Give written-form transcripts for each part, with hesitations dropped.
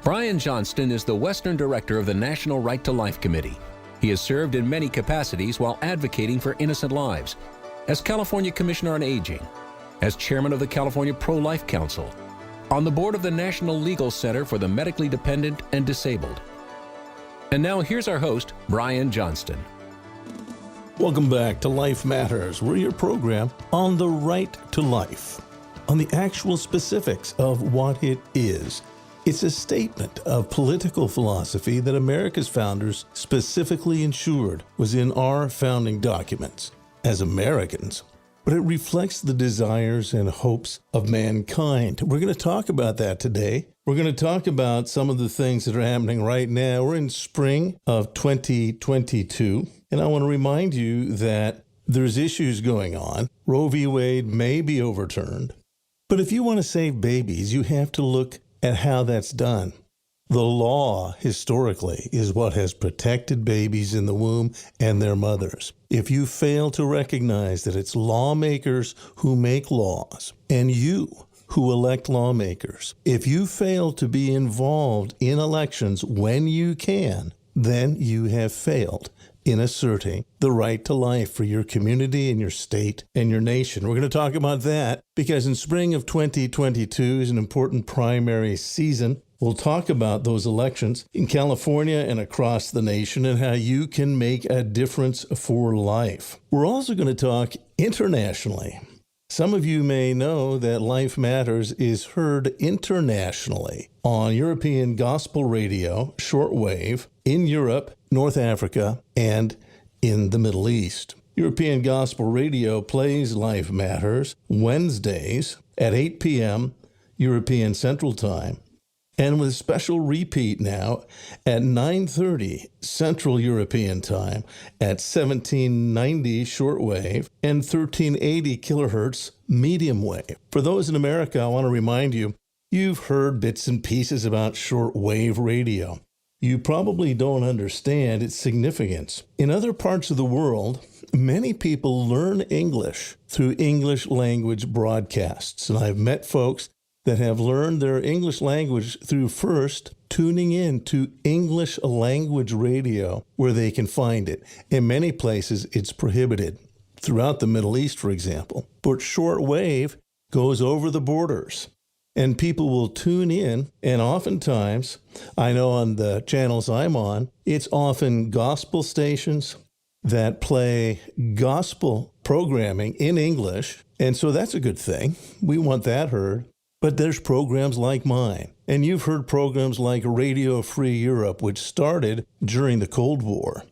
Brian Johnston is the Western Director of the National Right to Life Committee. He has served in many capacities while advocating for innocent lives, as California Commissioner on Aging, as Chairman of the California Pro-Life Council, on the board of the National Legal Center for the Medically Dependent and Disabled. And now here's our host, Brian Johnston. Welcome back to Life Matters. We're your program on the right to life, on the actual specifics of what it is. It's a statement of political philosophy that America's founders specifically ensured was in our founding documents as Americans, but it reflects the desires and hopes of mankind. We're going to talk about that today. We're going to talk about some of the things that are happening right now. We're in spring of 2022, and I want to remind you that there's issues going on. Roe v. Wade may be overturned, but if you want to save babies, you have to look at how that's done. The law, historically, is what has protected babies in the womb and their mothers. If you fail to recognize that it's lawmakers who make laws and you who elect lawmakers, if you fail to be involved in elections when you can, then you have failed in asserting the right to life for your community and your state and your nation. We're going to talk about that because in spring of 2022 is an important primary season. We'll talk about those elections in California and across the nation and how you can make a difference for life. We're also going to talk internationally. Some of you may know that Life Matters is heard internationally on European gospel radio, shortwave, in Europe, North Africa, and in the Middle East. European Gospel Radio plays Life Matters Wednesdays at 8 p.m. European Central Time, and with special repeat now at 9:30 Central European Time at 1790 shortwave and 1380 kilohertz medium wave. For those in America, I want to remind you, you've heard bits and pieces about shortwave radio. You probably don't understand its significance. In other parts of the world, many people learn English through English language broadcasts. And I've met folks that have learned their English language through first tuning in to English language radio where they can find it. In many places, it's prohibited. Throughout the Middle East, for example. But shortwave goes over the borders. And people will tune in, and oftentimes, I know on the channels I'm on, it's often gospel stations that play gospel programming in English, and so that's a good thing. We want that heard. But there's programs like mine, and you've heard programs like Radio Free Europe, which started during the Cold War.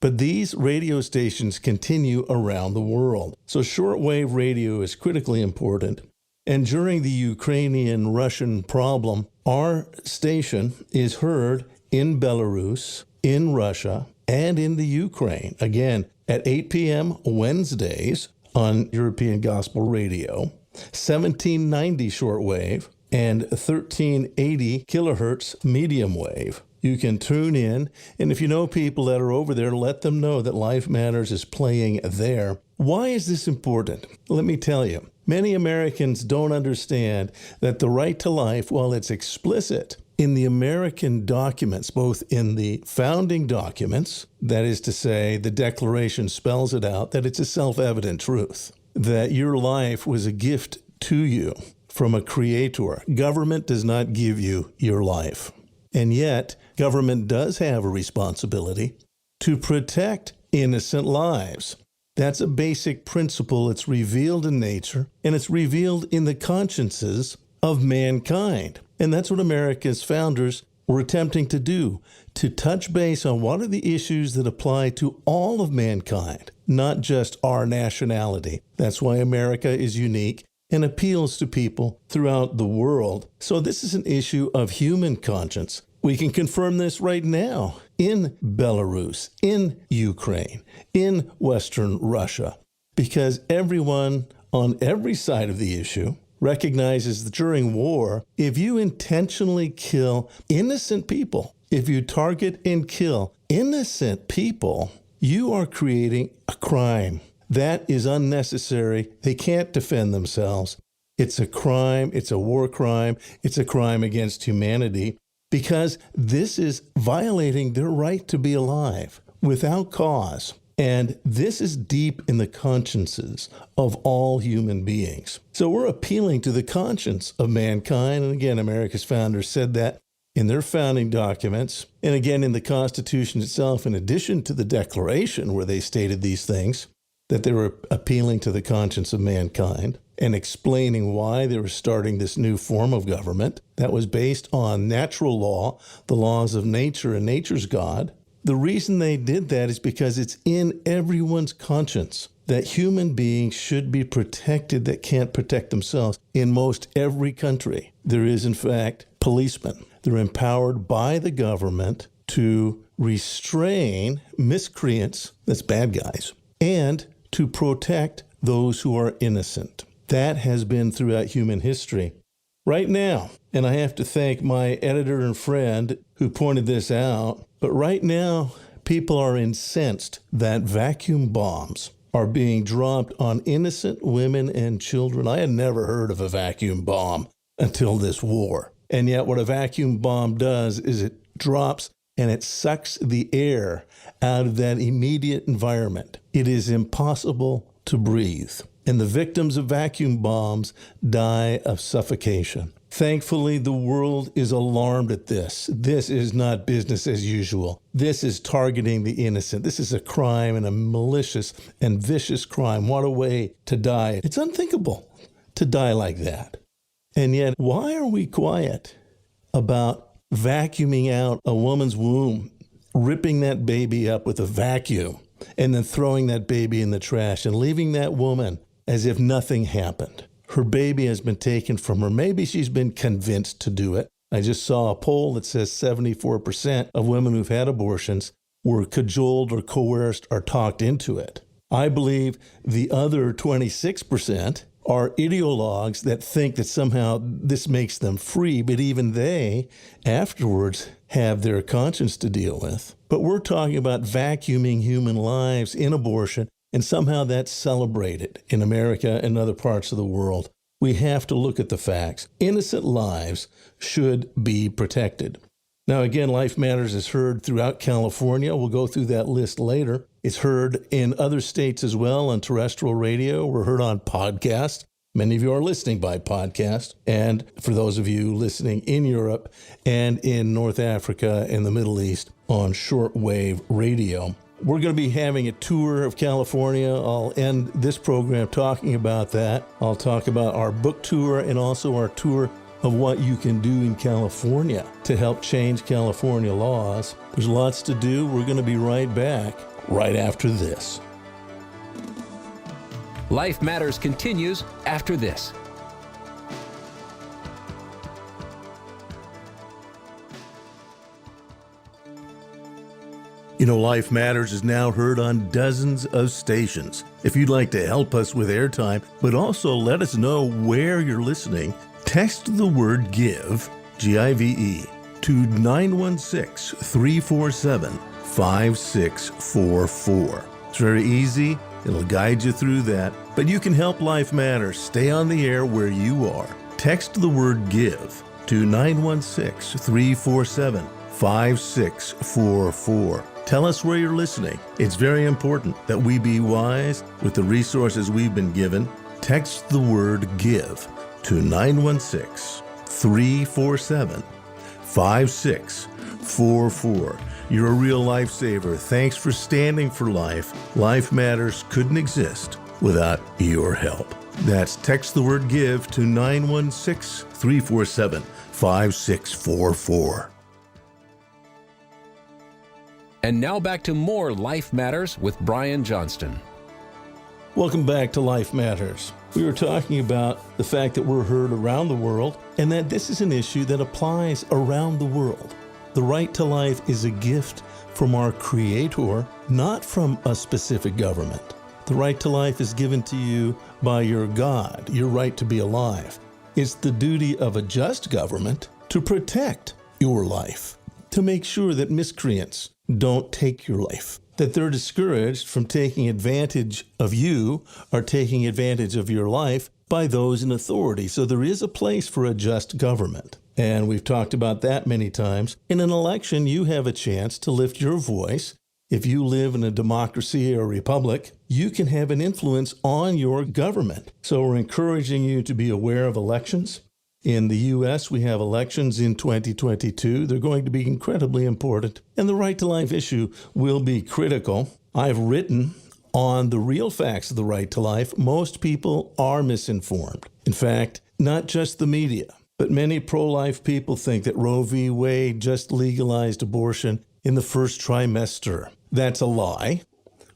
But these radio stations continue around the world. So shortwave radio is critically important. And during the Ukrainian-Russian problem, our station is heard in Belarus, in Russia, and in the Ukraine. Again, at 8 p.m. Wednesdays on European Gospel Radio, 1790 shortwave, and 1380 kilohertz medium wave. You can tune in, and if you know people that are over there, let them know that Life Matters is playing there. Why is this important? Let me tell you. Many Americans don't understand that the right to life, while it's explicit in the American documents, both in the founding documents, that is to say, the Declaration spells it out, that it's a self-evident truth, that your life was a gift to you from a creator. Government does not give you your life. And yet, government does have a responsibility to protect innocent lives. That's a basic principle. It's revealed in nature, and it's revealed in the consciences of mankind. And that's what America's founders were attempting to do, to touch base on what are the issues that apply to all of mankind, not just our nationality. That's why America is unique and appeals to people throughout the world. So this is an issue of human conscience. We can confirm this right now in Belarus, in Ukraine, in Western Russia, because everyone on every side of the issue recognizes that during war, if you intentionally kill innocent people, if you target and kill innocent people, you are creating a crime. That is unnecessary. They can't defend themselves. It's a crime. It's a war crime. It's a crime against humanity. because this is violating their right to be alive without cause. And this is deep in the consciences of all human beings. So we're appealing to the conscience of mankind. And again, America's founders said that in their founding documents. And again, in the Constitution itself, in addition to the Declaration where they stated these things, that they were appealing to the conscience of mankind and explaining why they were starting this new form of government that was based on natural law, the laws of nature and nature's God. The reason they did that is because it's in everyone's conscience that human beings should be protected that can't protect themselves. In most every country, there is, in fact, policemen. They're empowered by the government to restrain miscreants, that's bad guys, and to protect those who are innocent. That has been throughout human history. Right now, and I have to thank my editor and friend who pointed this out, but right now, people are incensed that vacuum bombs are being dropped on innocent women and children. I had never heard of a vacuum bomb until this war. And yet what a vacuum bomb does is it drops and it sucks the air out of that immediate environment. It is impossible to breathe. And the victims of vacuum bombs die of suffocation. Thankfully, the world is alarmed at this. This is not business as usual. This is targeting the innocent. This is a crime and a malicious and vicious crime. What a way to die. It's unthinkable to die like that. And yet, why are we quiet about vacuuming out a woman's womb, ripping that baby up with a vacuum, and then throwing that baby in the trash and leaving that woman as if nothing happened? Her baby has been taken from her. Maybe she's been convinced to do it. I just saw a poll that says 74% of women who've had abortions were cajoled or coerced or talked into it. I believe the other 26% are ideologues that think that somehow this makes them free, but even they afterwards have their conscience to deal with. But we're talking about vacuuming human lives in abortion, and somehow that's celebrated in America and other parts of the world. We have to look at the facts. Innocent lives should be protected. Now, again, Life Matters is heard throughout California. We'll go through that list later. It's heard in other states as well on terrestrial radio. We're heard on podcast. Many of you are listening by podcast. And for those of you listening in Europe and in North Africa and the Middle East on shortwave radio. We're going to be having a tour of California. I'll end this program talking about that. I'll talk about our book tour and also our tour of what you can do in California to help change California laws. There's lots to do. We're going to be right back right after this. Life Matters continues after this. You know, Life Matters is now heard on dozens of stations. If you'd like to help us with airtime, but also let us know where you're listening, text the word GIVE, G-I-V-E, to 916-347-5644. It's very easy. It'll guide you through that. But you can help Life Matters stay on the air where you are. Text the word GIVE to 916-347-5644. Tell us where you're listening. It's very important that we be wise with the resources we've been given. Text the word GIVE to 916-347-5644. You're a real lifesaver. Thanks for standing for life. Life Matters couldn't exist without your help. That's text the word GIVE to 916-347-5644. And now back to more Life Matters with Brian Johnston. Welcome back to Life Matters. We were talking about the fact that we're heard around the world and that this is an issue that applies around the world. The right to life is a gift from our Creator, not from a specific government. The right to life is given to you by your God, your right to be alive. It's the duty of a just government to protect your life, to make sure that miscreants don't take your life, that they're discouraged from taking advantage of you or taking advantage of your life by those in authority. So there is a place for a just government. And we've talked about that many times. In an election, you have a chance to lift your voice. If you live in a democracy or a republic, you can have an influence on your government. So we're encouraging you to be aware of elections. In the U.S., we have elections in 2022. They're going to be incredibly important, and the right to life issue will be critical. I've written on the real facts of the right to life. Most people are misinformed. In fact, not just the media, but many pro-life people think that Roe v. Wade just legalized abortion in the first trimester. That's a lie.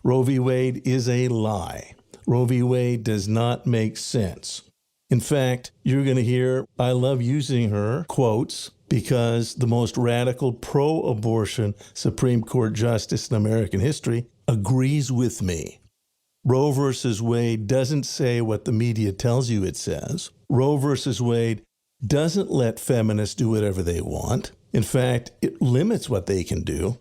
Roe v. Wade is a lie. Roe v. Wade does not make sense. In fact, you're going to hear, I love using her quotes because the most radical pro-abortion Supreme Court justice in American history agrees with me. Roe versus Wade doesn't say what the media tells you it says. Roe versus Wade doesn't let feminists do whatever they want. In fact, it limits what they can do.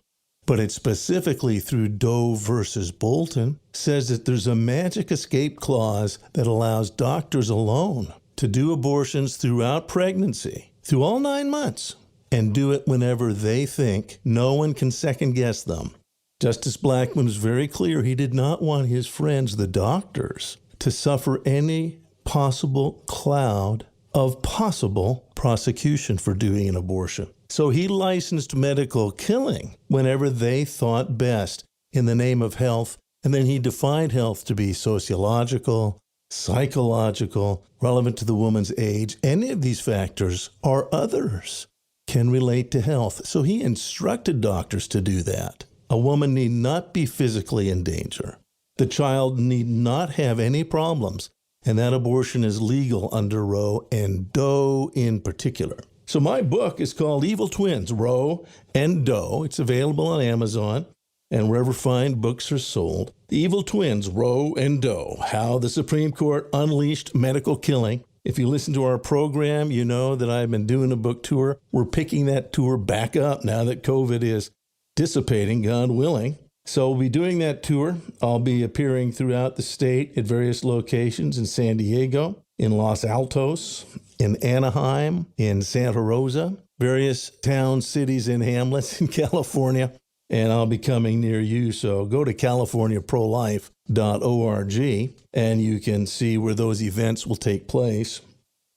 But it specifically, through Doe versus Bolton, says that there's a magic escape clause that allows doctors alone to do abortions throughout pregnancy, through all 9 months, and do it whenever they think. No one can second guess them. Justice Blackmun was very clear he did not want his friends, the doctors, to suffer any possible cloud of possible prosecution for doing an abortion. So he licensed medical killing whenever they thought best in the name of health, and then he defined health to be sociological, psychological, relevant to the woman's age. Any of these factors or others can relate to health. So he instructed doctors to do that. A woman need not be physically in danger. The child need not have any problems. And that abortion is legal under Roe and Doe in particular. So my book is called Evil Twins, Roe and Doe. It's available on Amazon and wherever fine books are sold. The Evil Twins, Roe and Doe, How the Supreme Court Unleashed Medical Killing. If you listen to our program, you know that I've been doing a book tour. We're picking that tour back up now that COVID is dissipating, God willing. So we'll be doing that tour. I'll be appearing throughout the state at various locations in San Diego, in Los Altos, in Anaheim, in Santa Rosa, various towns, cities, and hamlets in California. And I'll be coming near you. So go to californiaprolife.org and you can see where those events will take place.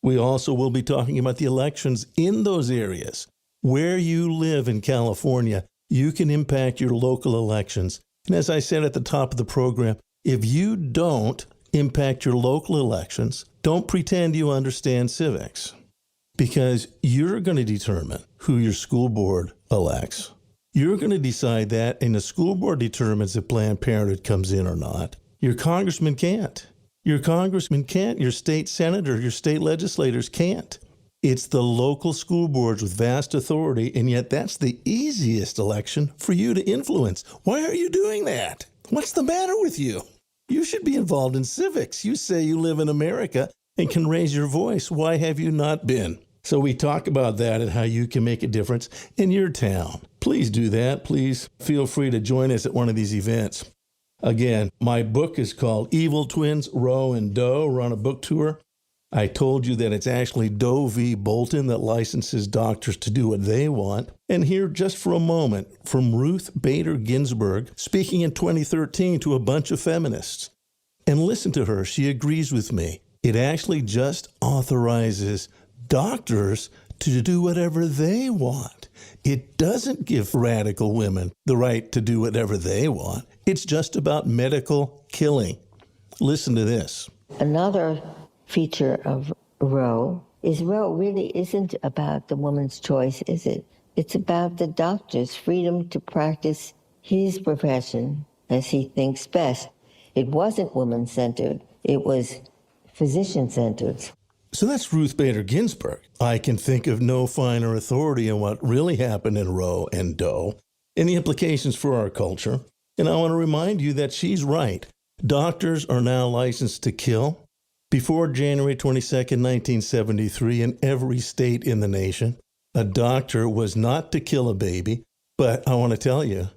We also will be talking about the elections in those areas. Where you live in California, you can impact your local elections. And as I said at the top of the program, if you don't impact your local elections, don't pretend you understand civics, because you're going to determine who your school board elects. You're going to decide that, and the school board determines if Planned Parenthood comes in or not. Your congressman can't. Your congressman can't. Your state senator, your state legislators can't. It's the local school boards with vast authority, and yet that's the easiest election for you to influence. Why are you doing that? What's the matter with you? You should be involved in civics. You say you live in America and can raise your voice. Why have you not been? So we talk about that and how you can make a difference in your town. Please do that. Please feel free to join us at one of these events. Again, my book is called Evil Twins, Roe and Doe. We're on a book tour. I told you that it's actually Doe v. Bolton that licenses doctors to do what they want. And here, just for a moment, from Ruth Bader Ginsburg, speaking in 2013 to a bunch of feminists. And listen to her. She agrees with me. It actually just authorizes doctors to do whatever they want. It doesn't give radical women the right to do whatever they want. It's just about medical killing. Listen to this. Another feature of Roe is Roe really isn't about the woman's choice, is it? It's about the doctor's freedom to practice his profession as he thinks best. It wasn't woman-centered. It was physician-centered. So that's Ruth Bader Ginsburg. I can think of no finer authority on what really happened in Roe and Doe and the implications for our culture. And I want to remind you that she's right. Doctors are now licensed to kill. Before January 22nd, 1973, in every state in the nation, a doctor was not to kill a baby. But I want to tell you,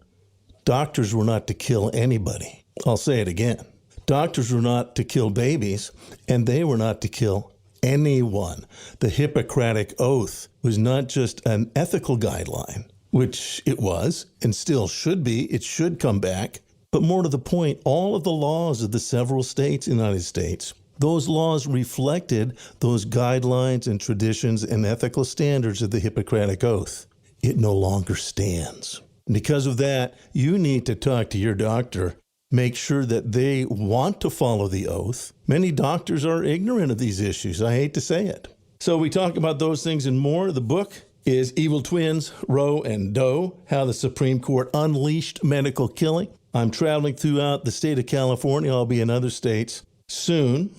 doctors were not to kill anybody. I'll say it again. Doctors were not to kill babies, and they were not to kill anyone. The Hippocratic Oath was not just an ethical guideline, which it was and still should be. It should come back. But more to the point, all of the laws of the several states in the United States, those laws reflected those guidelines and traditions and ethical standards of the Hippocratic Oath. It no longer stands. Because of that, you need to talk to your doctor. Make sure that they want to follow the oath. Many doctors are ignorant of these issues. I hate to say it. So we talk about those things and more. The book is Evil Twins, Roe and Doe, How the Supreme Court Unleashed Medical Killing. I'm traveling throughout the state of California. I'll be in other states soon.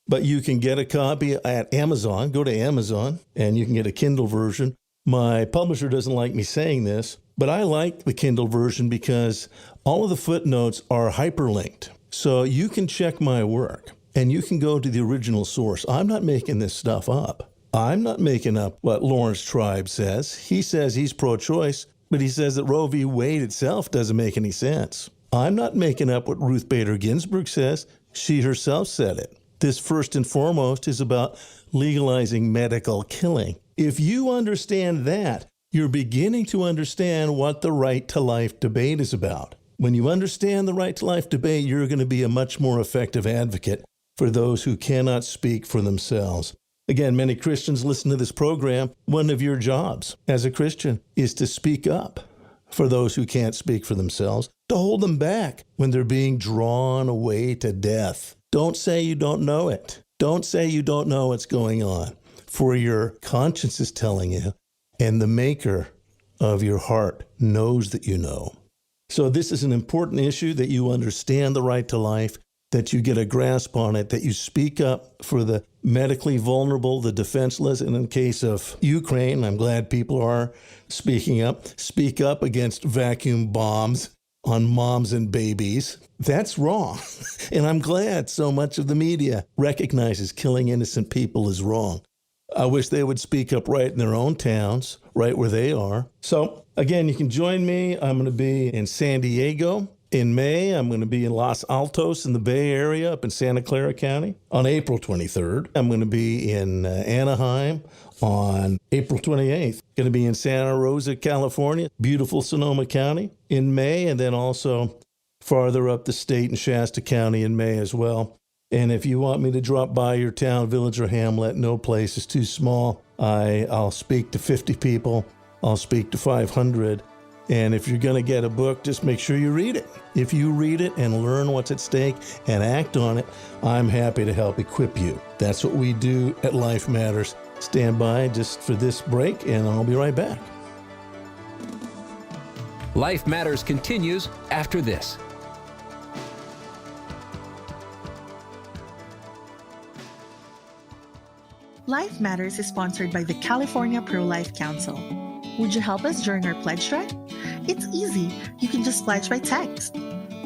But you can get a copy at Amazon. Go to Amazon, and you can get a Kindle version. My publisher doesn't like me saying this, but I like the Kindle version because all of the footnotes are hyperlinked. So you can check my work, and you can go to the original source. I'm not making this stuff up. I'm not making up what Lawrence Tribe says. He says he's pro-choice, but he says that Roe v. Wade itself doesn't make any sense. I'm not making up what Ruth Bader Ginsburg says. She herself said it. This, first and foremost, is about legalizing medical killing. If you understand that, you're beginning to understand what the right to life debate is about. When you understand the right to life debate, you're going to be a much more effective advocate for those who cannot speak for themselves. Again, many Christians listen to this program. One of your jobs as a Christian is to speak up for those who can't speak for themselves, to hold them back when they're being drawn away to death. Don't say you don't know it. Don't say you don't know what's going on, for your conscience is telling you, and the maker of your heart knows that you know. So this is an important issue, that you understand the right to life, that you get a grasp on it, that you speak up for the medically vulnerable, the defenseless. And in case of Ukraine, I'm glad people are speaking up. Speak up against vacuum bombs on moms and babies. That's wrong. And I'm glad so much of the media recognizes killing innocent people is wrong. I wish they would speak up right in their own towns, right where they are. So again, you can join me. I'm going to be in San Diego in May. I'm going to be in Los Altos in the Bay Area up in Santa Clara County on April 23rd. I'm going to be in Anaheim on April 28th. Going to be in Santa Rosa, California, beautiful Sonoma County in May, and then also farther up the state in Shasta County in May as well. And if you want me to drop by your town, village, or hamlet, no place is too small. I'll speak to 50 people. I'll speak to 500. And if you're going to get a book, just make sure you read it. If you read it and learn what's at stake and act on it, I'm happy to help equip you. That's what we do at Life Matters. Stand by just for this break, and I'll be right back. Life Matters continues after this. Life Matters is sponsored by the California Pro-Life Council. Would you help us during our pledge drive? It's easy. You can just pledge by text.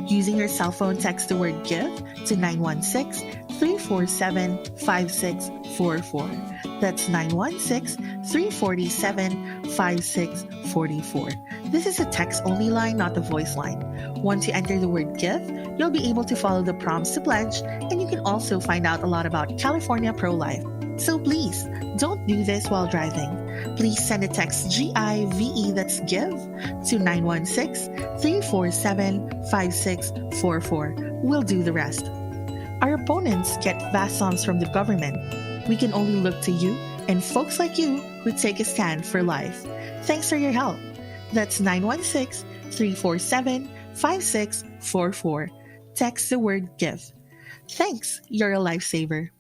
Using your cell phone, text the word GIVE to 916-347-5644. That's 916-347-5644. This is a text-only line, not a voice line. Once you enter the word GIVE, you'll be able to follow the prompts to pledge, and you can also find out a lot about California Pro-Life. So please, don't do this while driving. Please send a text GIVE, that's GIVE, to 916-347-5644. We'll do the rest. Our opponents get vast sums from the government. We can only look to you and folks like you who take a stand for life. Thanks for your help. That's 916-347-5644. Text the word GIVE. Thanks, you're a lifesaver.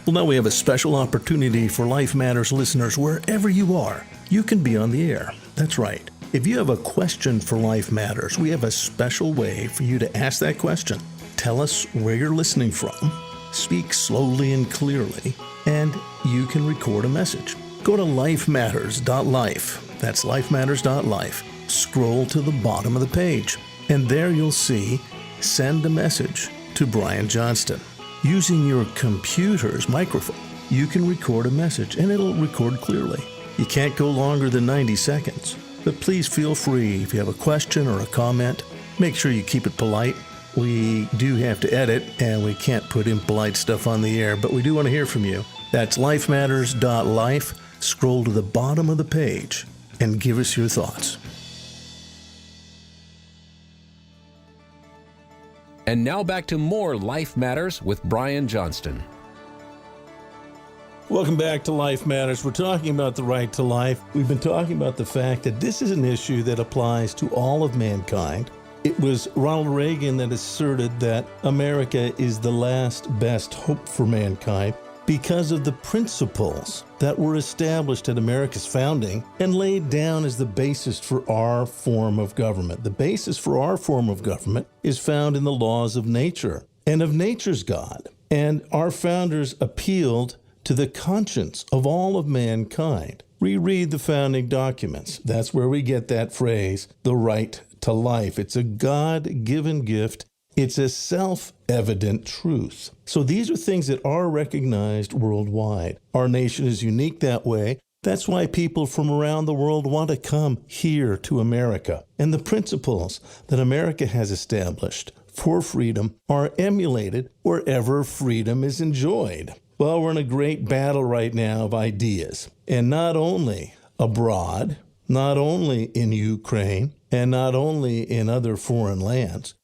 Well, now we have a special opportunity for Life Matters listeners wherever you are. You can be on the air. That's right. If you have a question for Life Matters, we have a special way for you to ask that question. Tell us where you're listening from, speak slowly and clearly, and you can record a message. Go to lifematters.life. That's lifematters.life. Scroll to the bottom of the page, and there you'll see Send a Message to Brian Johnston. Using your computer's microphone, you can record a message, and it'll record clearly. You can't go longer than 90 seconds, but please feel free if you have a question or a comment. Make sure you keep it polite. we do have to edit, and we can't put impolite stuff on the air, but we do want to hear from you. That's lifematters.life. Scroll to the bottom of the page and give us your thoughts. And now back to more Life Matters with Brian Johnston. Welcome back to Life Matters. We're talking about the right to life. We've been talking about the fact that this is an issue that applies to all of mankind. It was Ronald Reagan that asserted that America is the last best hope for mankind because of the principles that were established at America's founding and laid down as the basis for our form of government. The basis for our form of government is found in the laws of nature and of nature's God. And our founders appealed to the conscience of all of mankind. Reread the founding documents. That's where we get that phrase, the right to life. It's a God-given gift. It's a self-evident truth. So these are things that are recognized worldwide. Our nation is unique that way. That's why people from around the world want to come here to America. And the principles that America has established for freedom are emulated wherever freedom is enjoyed. Well, we're in a great battle right now of ideas. And not only abroad, not only in Ukraine, and not only in other foreign lands,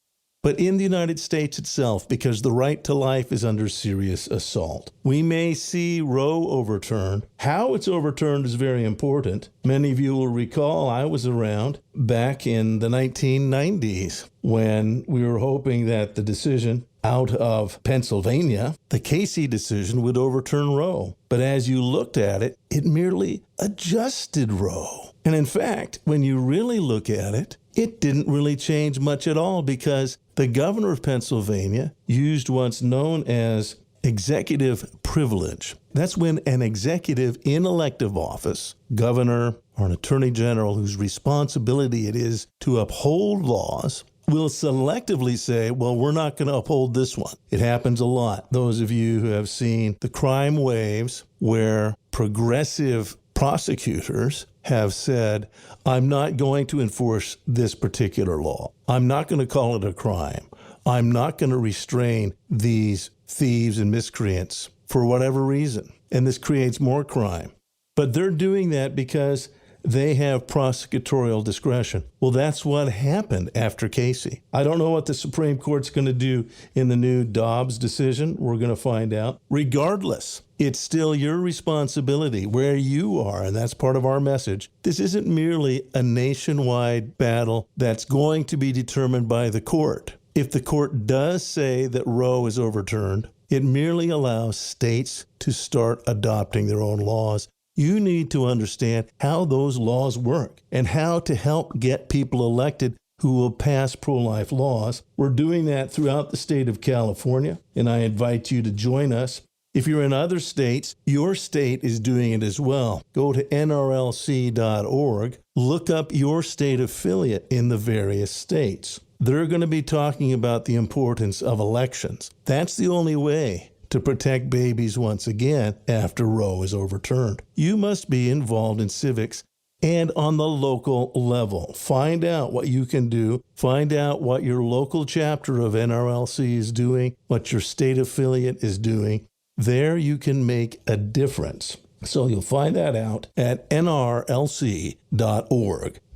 but in the United States itself, because the right to life is under serious assault. We may see Roe overturned. How it's overturned is very important. Many of you will recall I was around back in the 1990s when we were hoping that the decision out of Pennsylvania, the Casey decision, would overturn Roe. But as you looked at it, it merely adjusted Roe. And in fact, when you really look at it, it didn't really change much at all because the governor of Pennsylvania used what's known as executive privilege. That's when an executive in elective office, governor or an attorney general whose responsibility it is to uphold laws, will selectively say, well, we're not going to uphold this one. It happens a lot. Those of you who have seen the crime waves where progressive prosecutors have said, I'm not going to enforce this particular law. I'm not going to call it a crime. I'm not going to restrain these thieves and miscreants for whatever reason. And this creates more crime. But they're doing that because they have prosecutorial discretion. Well, that's what happened after Casey. I don't know what the Supreme Court's going to do in the new Dobbs decision. We're going to find out. Regardless, it's still your responsibility where you are, and that's part of our message. This isn't merely a nationwide battle that's going to be determined by the court. If the court does say that Roe is overturned, it merely allows states to start adopting their own laws. You need to understand how those laws work and how to help get people elected who will pass pro-life laws. We're doing that throughout the state of California, and I invite you to join us. If you're in other states, your state is doing it as well. Go to nrlc.org, look up your state affiliate in the various states. They're going to be talking about the importance of elections. That's the only way to protect babies once again after Roe is overturned. You must be involved in civics and on the local level. Find out what you can do. Find out what your local chapter of NRLC is doing, what your state affiliate is doing. There you can make a difference. So you'll find that out at nrlc.org.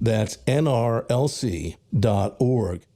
That's nrlc.org.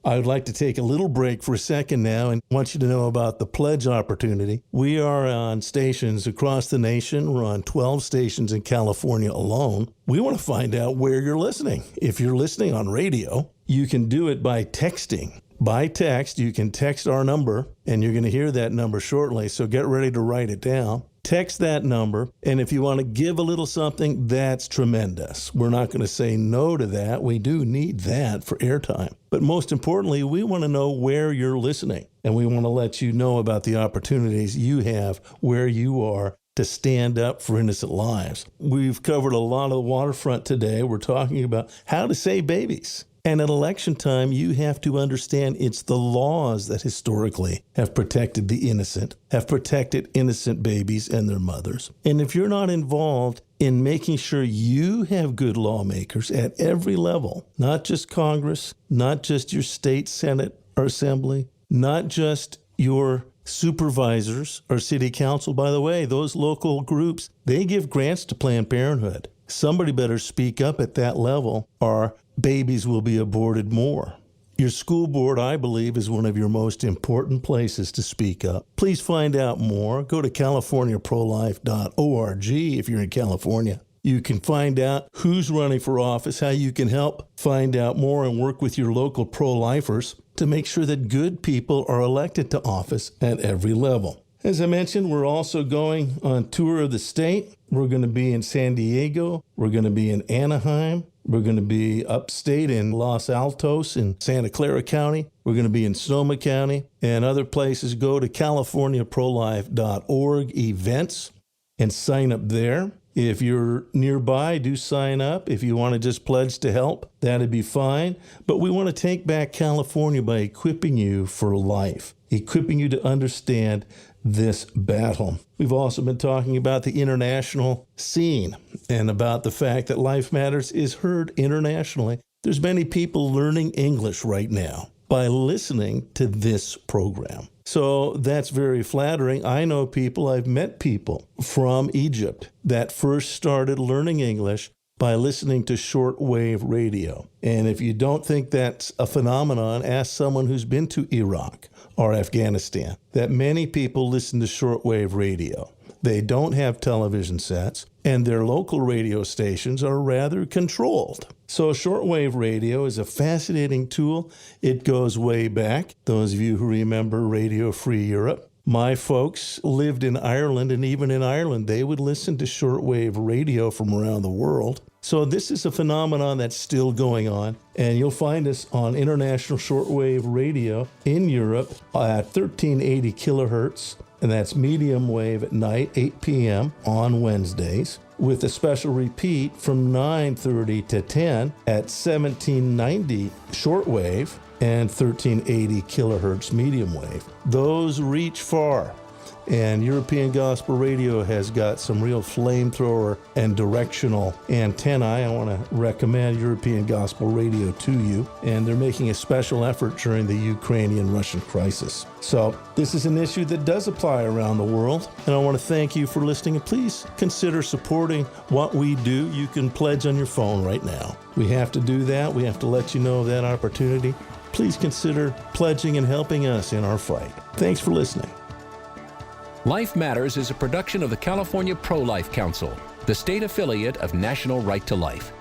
I would like to take a little break for a second now and want you to know about the pledge opportunity. We are on stations across the nation. We're on 12 stations in California alone. We want to find out where you're listening. If you're listening on radio, you can do it by texting. By text, you can text our number, and you're going to hear that number shortly, so get ready to write it down. Text that number, and if you want to give a little something, that's tremendous. We're not going to say no to that. We do need that for airtime. But most importantly, we want to know where you're listening, and we want to let you know about the opportunities you have where you are to stand up for innocent lives. We've covered a lot of the waterfront today. We're talking about how to save babies. And at election time, you have to understand it's the laws that historically have protected the innocent, have protected innocent babies and their mothers. And if you're not involved in making sure you have good lawmakers at every level, not just Congress, not just your state Senate or Assembly, not just your supervisors or city council. By the way, those local groups, they give grants to Planned Parenthood. Somebody better speak up at that level or babies will be aborted more. Your school board, I believe, is one of your most important places to speak up. Please find out more. Go to californiaprolife.org if you're in California. You can find out who's running for office, how you can help find out more and work with your local pro-lifers to make sure that good people are elected to office at every level. As I mentioned, we're also going on tour of the state. We're going to be in San Diego. We're going to be in Anaheim. We're going to be upstate in Los Altos in Santa Clara County. We're going to be in Sonoma County and other places. Go to californiaprolife.org events and sign up there. If you're nearby, do sign up. If you want to just pledge to help, that'd be fine. But we want to take back California by equipping you for life, equipping you to understand this battle. We've also been talking about the international scene and about the fact that Life Matters is heard internationally. There's many people learning English right now by listening to this program. So that's very flattering. I know people, I've met people from Egypt that first started learning English by listening to shortwave radio. And if you don't think that's a phenomenon, ask someone who's been to Iraq or Afghanistan, that many people listen to shortwave radio. They don't have television sets, and their local radio stations are rather controlled. So shortwave radio is a fascinating tool. It goes way back. Those of you who remember Radio Free Europe, my folks lived in Ireland, and even in Ireland, they would listen to shortwave radio from around the world. So this is a phenomenon that's still going on, and you'll find us on international shortwave radio in Europe at 1380 kilohertz, and that's medium wave at night, 8 p.m. on Wednesdays, with a special repeat from 9:30 to 10 at 1790 shortwave and 1380 kilohertz medium wave. Those reach far. And European Gospel Radio has got some real flamethrower and directional antennae. I want to recommend European Gospel Radio to you. And they're making a special effort during the Ukrainian-Russian crisis. So this is an issue that does apply around the world. And I want to thank you for listening. And please consider supporting what we do. You can pledge on your phone right now. We have to do that. We have to let you know of that opportunity. Please consider pledging and helping us in our fight. Thanks for listening. Life Matters is a production of the California Pro-Life Council, the state affiliate of National Right to Life.